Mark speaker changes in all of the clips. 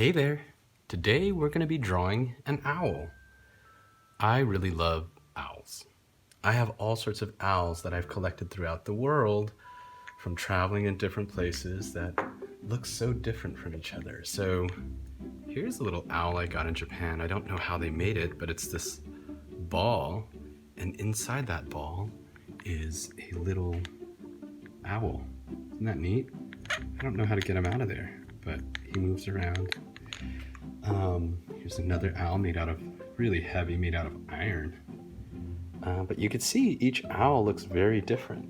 Speaker 1: Hey there! Today we're going to be drawing an owl. I really love owls. I have all sorts of owls that I've collected throughout the world from traveling in different places that look so different from each other. So here's a little owl I got in Japan. I don't know how they made it, but it's this ball, and inside that ball is a little owl. Isn't that neat? I don't know how to get him out of there, but he moves around. Here's another owl made out of, really heavy, made out of iron. But you can see each owl looks very different.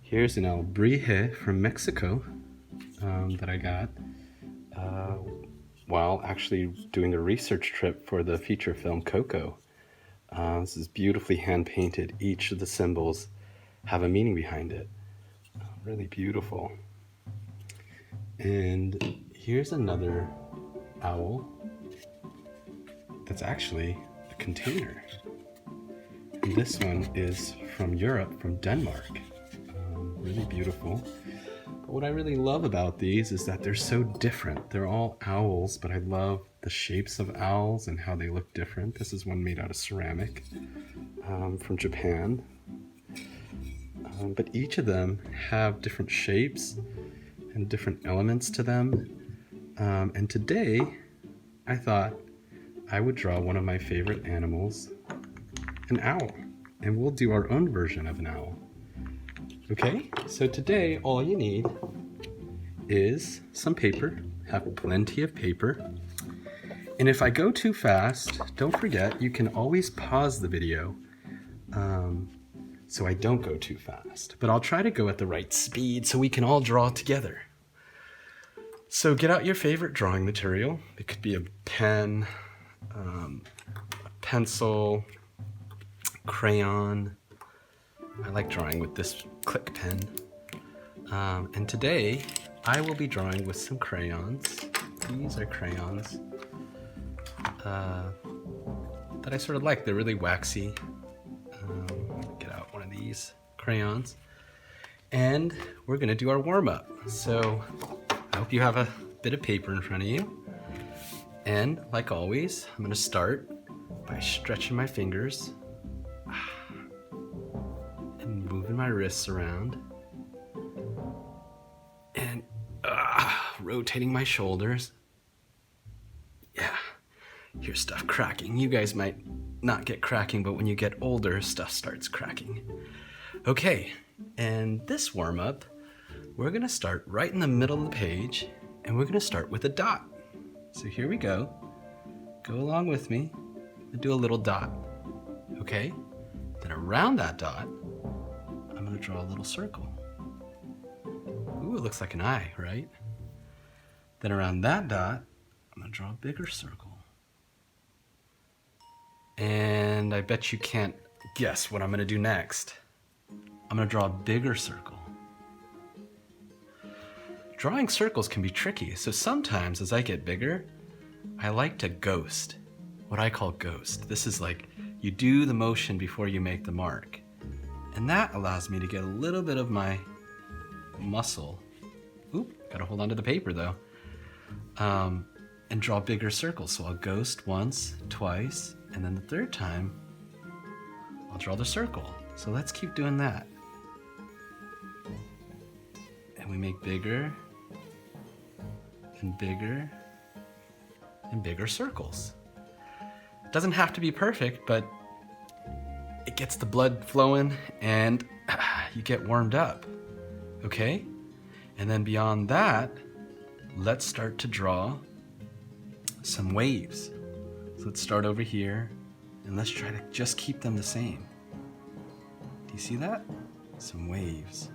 Speaker 1: Here's an alebrije from Mexico that I got while actually doing a research trip for the feature film Coco. This is beautifully hand painted. Each of the symbols have a meaning behind it. Really beautiful. And here's another owl that's actually a container. And this one is from Europe, from Denmark. Really beautiful. But what I really love about these is that they're so different. They're all owls, but I love the shapes of owls and how they look different. This is one made out of ceramic from Japan. But each of them have different shapes and different elements to them. And today, I thought I would draw one of my favorite animals, an owl. And we'll do our own version of an owl. Okay, so today all you need is some paper. Have plenty of paper. And if I go too fast, don't forget, you can always pause the video so I don't go too fast. But I'll try to go at the right speed so we can all draw together. So get out your favorite drawing material. It could be a pen, a pencil, crayon. I like drawing with this click pen. And today I will be drawing with some crayons. These are crayons that I sort of like. They're really waxy. Get out one of these crayons. And we're gonna do our warm-up. So I hope you have a bit of paper in front of you. And like always, I'm gonna start by stretching my fingers and moving my wrists around and rotating my shoulders. Yeah, hear stuff cracking. You guys might not get cracking, but when you get older, stuff starts cracking. Okay, and this warm-up, we're gonna start right in the middle of the page, and we're gonna start with a dot. So here we go. Go along with me and do a little dot. Okay? Then around that dot, I'm gonna draw a little circle. Ooh, it looks like an eye, right? Then around that dot, I'm gonna draw a bigger circle. And I bet you can't guess what I'm gonna do next. I'm gonna draw a bigger circle. Drawing circles can be tricky, so sometimes as I get bigger, I like to ghost. What I call ghost. This is like you do the motion before you make the mark. And that allows me to get a little bit of my muscle. Oop, gotta hold on to the paper though. And draw bigger circles. So I'll ghost once, twice, and then the third time, I'll draw the circle. So let's keep doing that. And we make bigger and bigger and bigger circles. It doesn't have to be perfect, but it gets the blood flowing and you get warmed up, okay? And then beyond that, let's start to draw some waves. So let's start over here and let's try to just keep them the same. Do you see that? Some waves.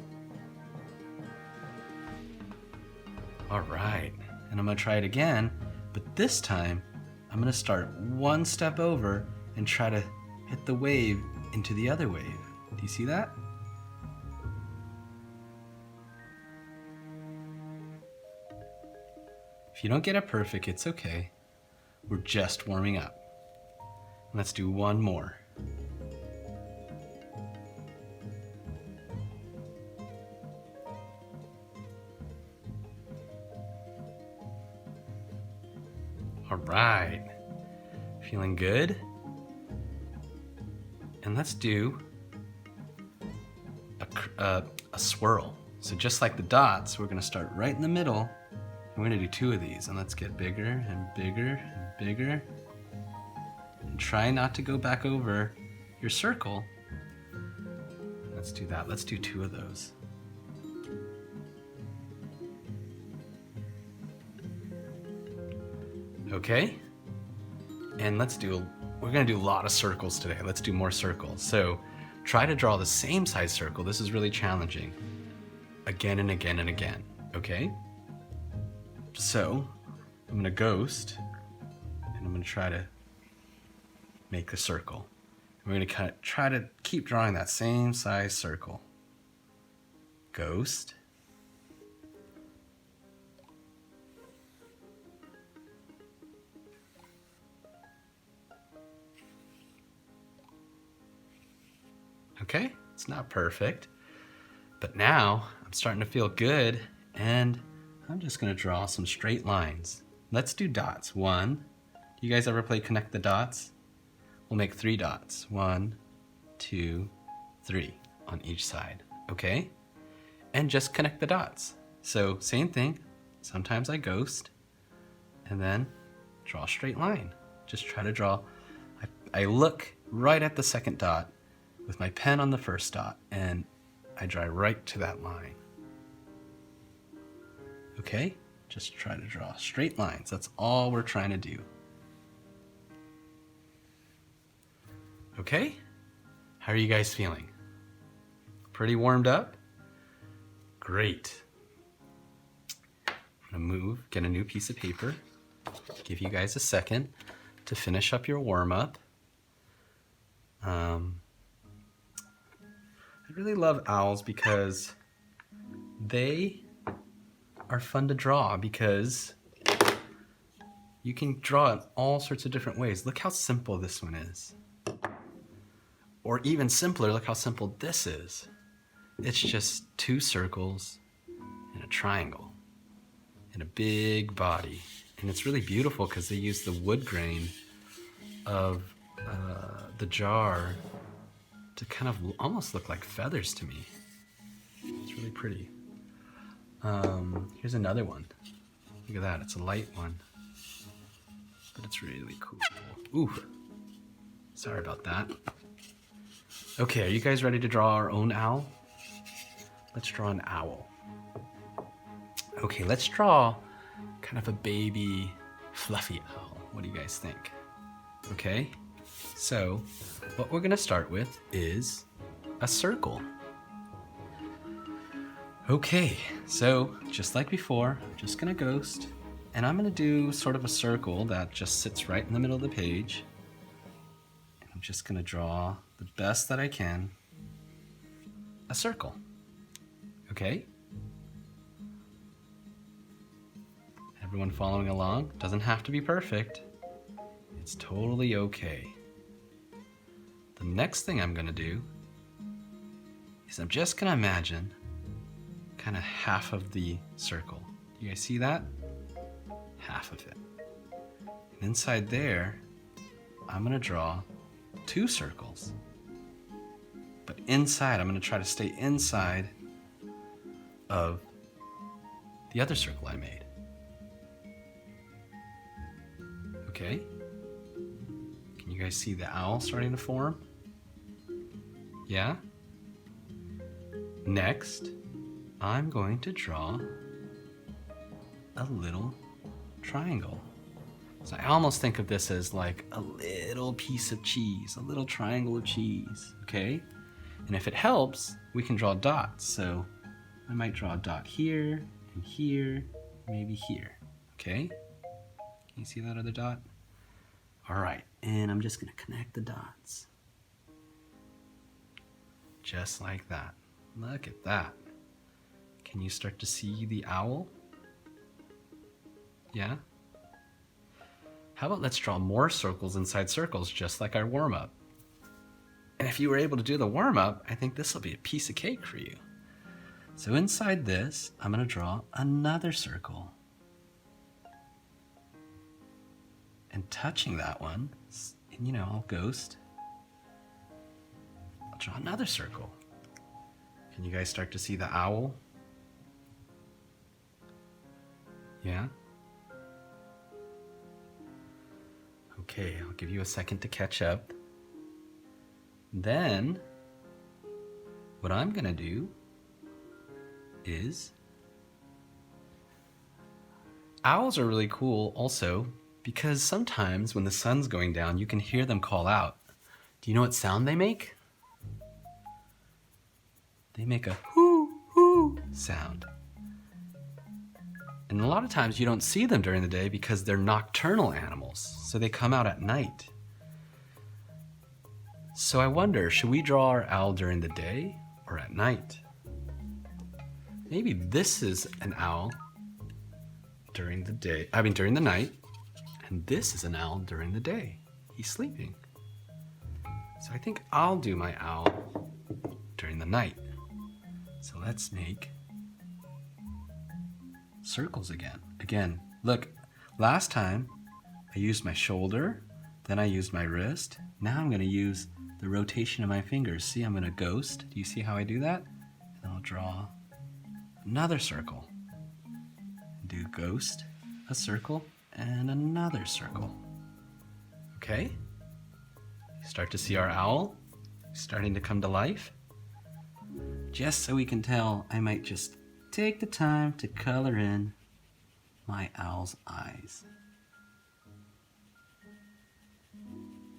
Speaker 1: All right, and I'm gonna try it again, but this time I'm gonna start one step over and try to hit the wave into the other wave. Do you see that? If you don't get it perfect, it's okay. We're just warming up. Let's do one more. All right. Feeling good? And let's do a swirl. So just like the dots, we're gonna start right in the middle. And we're gonna do 2 of these. And let's get bigger and bigger and bigger. And try not to go back over your circle. Let's do that. Let's do 2 of those. Okay? And we're gonna do a lot of circles today. Let's do more circles. So try to draw the same size circle. This is really challenging. Again and again and again, okay? So I'm gonna ghost and I'm gonna try to make the circle. We're gonna try to keep drawing that same size circle. Ghost. Okay, it's not perfect, but now I'm starting to feel good, and I'm just gonna draw some straight lines. Let's do dots. 1, you guys ever play connect the dots? We'll make 3 dots. 1, 2, 3 on each side, okay? And just connect the dots. So same thing, sometimes I ghost, and then draw a straight line. Just try to draw, I look right at the second dot with my pen on the first dot, and I draw right to that line. Okay? Just try to draw straight lines. That's all we're trying to do. Okay? How are you guys feeling? Pretty warmed up? Great. I'm gonna get a new piece of paper, give you guys a second to finish up your warm-up. I really love owls because they are fun to draw because you can draw in all sorts of different ways. Look how simple this one is. Or even simpler, look how simple this is. It's just 2 circles and a triangle and a big body. And it's really beautiful because they use the wood grain of the jar to kind of almost look like feathers to me. It's really pretty. Here's another one. Look at that, it's a light one, but it's really cool. Ooh, sorry about that. Okay, are you guys ready to draw our own owl? Let's draw an owl. Okay, let's draw kind of a baby fluffy owl. What do you guys think? Okay, so what we're gonna start with is a circle. Okay, so just like before, I'm just gonna ghost, and I'm gonna do sort of a circle that just sits right in the middle of the page. And I'm just gonna draw the best that I can, a circle, okay? Everyone following along? Doesn't have to be perfect. It's totally okay. The next thing I'm gonna do is I'm just gonna imagine kind of half of the circle. You guys see that? Half of it. And inside there, I'm gonna draw 2 circles. But inside, I'm gonna try to stay inside of the other circle I made. Okay? Can you guys see the owl starting to form? Yeah? Next, I'm going to draw a little triangle. So I almost think of this as like a little piece of cheese, a little triangle of cheese, okay? And if it helps, we can draw dots. So I might draw a dot here, and here, maybe here, okay? Can you see that other dot? All right, and I'm just gonna connect the dots. Just like that. Look at that. Can you start to see the owl? Yeah? How about let's draw more circles inside circles, just like our warm-up. And if you were able to do the warm-up, I think this will be a piece of cake for you. So inside this, I'm gonna draw another circle. and touching that one, and, you know, I'll ghost. I'll draw another circle. Can you guys start to see the owl? Yeah? Okay, I'll give you a second to catch up. Then, what I'm gonna do is, owls are really cool also because sometimes when the sun's going down, you can hear them call out. Do you know what sound they make? They make a hoo hoo sound. And a lot of times you don't see them during the day because they're nocturnal animals, so they come out at night. So I wonder, should we draw our owl during the day or at night? Maybe this is an owl during the night, and this is an owl during the day. He's sleeping. So I think I'll do my owl during the night. So let's make circles again. Again, look, last time I used my shoulder, then I used my wrist. Now I'm gonna use the rotation of my fingers. See, I'm gonna ghost. Do you see how I do that? And I'll draw another circle. Do ghost, a circle, and another circle. Okay? Start to see our owl starting to come to life. Just so we can tell, I might just take the time to color in my owl's eyes.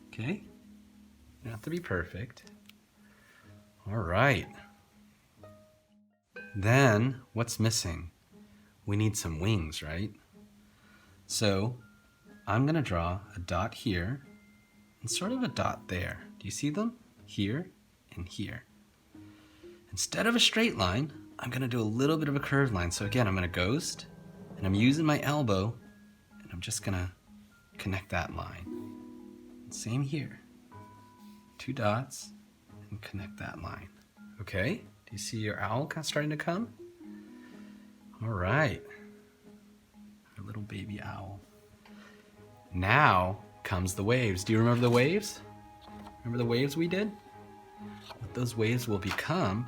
Speaker 1: Okay? You don't have to be perfect. All right. Then, what's missing? We need some wings, right? So, I'm gonna draw a dot here and sort of a dot there. Do you see them? Here and here. Instead of a straight line, I'm gonna do a little bit of a curved line. So again, I'm gonna ghost, and I'm using my elbow, and I'm just gonna connect that line. Same here. 2 dots, and connect that line. Okay? Do you see your owl starting to come? All right. Our little baby owl. Now comes the waves. Do you remember the waves? Remember the waves we did? What those waves will become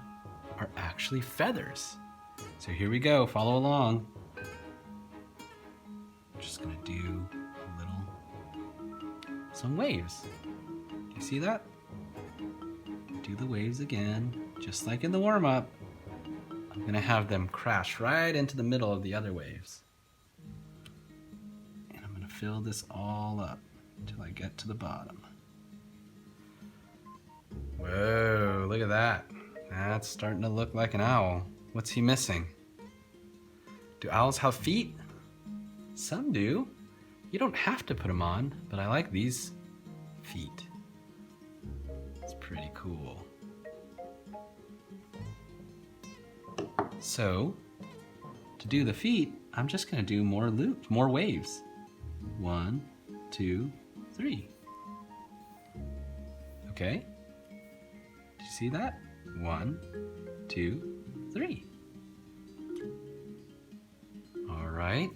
Speaker 1: are actually feathers. So here we go, follow along. I'm just gonna do some waves. Do you see that? Do the waves again, just like in the warm-up. I'm gonna have them crash right into the middle of the other waves. And I'm gonna fill this all up until I get to the bottom. Whoa, look at that. That's starting to look like an owl. What's he missing? Do owls have feet? Some do. You don't have to put them on, but I like these feet. It's pretty cool. So, to do the feet, I'm just gonna do more loops, more waves. 1, 2, 3. Okay? Do you see that? 1, 2, 3. All right.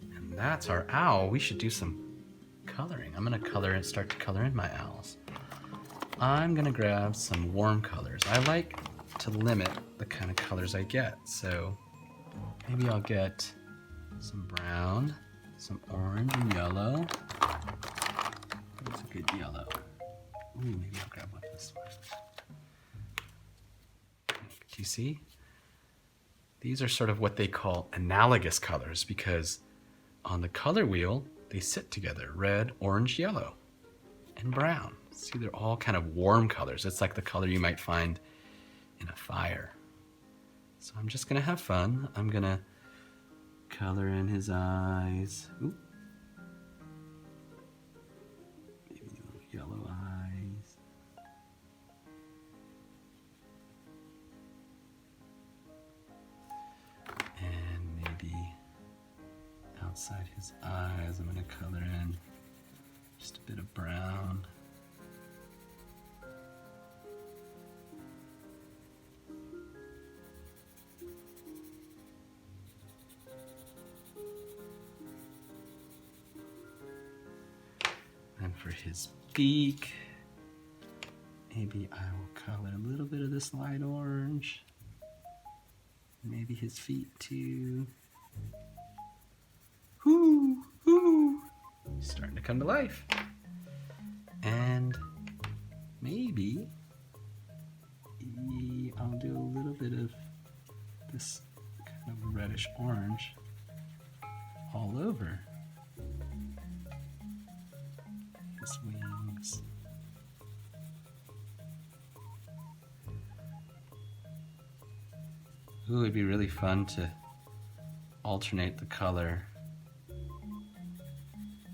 Speaker 1: And that's our owl. We should do some coloring. I'm gonna start to color in my owls. I'm gonna grab some warm colors. I like to limit the kind of colors I get. So maybe I'll get some brown, some orange and yellow. What's a good yellow? Ooh, maybe I'll grab one of this one. Do you see? These are sort of what they call analogous colors because on the color wheel, they sit together, red, orange, yellow, and brown. See, they're all kind of warm colors. It's like the color you might find in a fire. So I'm just gonna have fun. I'm gonna color in his eyes. Ooh. Maybe little yellow eyes. And maybe outside his eyes, I'm gonna color in just a bit of brown. for his beak. Maybe I will color a little bit of this light orange. Maybe his feet too. Whoo, whoo. He's starting to come to life. And maybe I'll do a little bit of this kind of reddish orange all over his wings. Ooh, it'd be really fun to alternate the color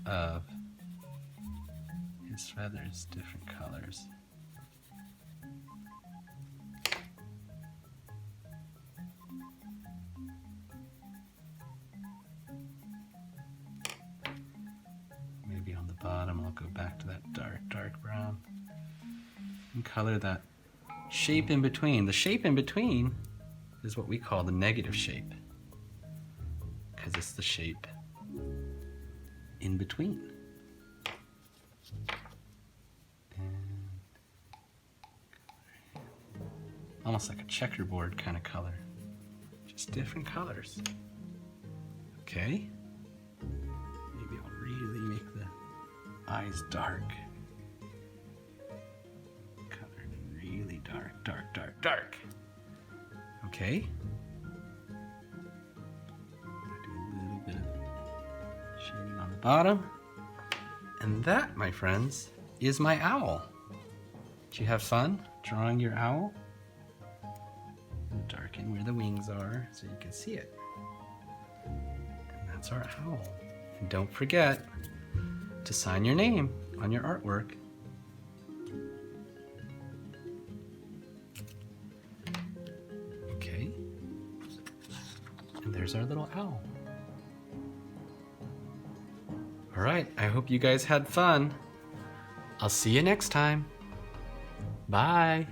Speaker 1: of his feathers, different colors. Maybe on the bottom I'll go back to that dark brown and color that shape in between. The shape in between is what we call the negative shape, because it's the shape in between. And almost like a checkerboard kind of color, just different colors. Okay, maybe I'll really make the eyes dark. Colored really dark. Okay. Do a little bit of shading on the bottom. And that, my friends, is my owl. Did you have fun drawing your owl? And darken where the wings are so you can see it. And that's our owl. And don't forget to sign your name on your artwork. Okay. And there's our little owl. All right, I hope you guys had fun. I'll see you next time. Bye.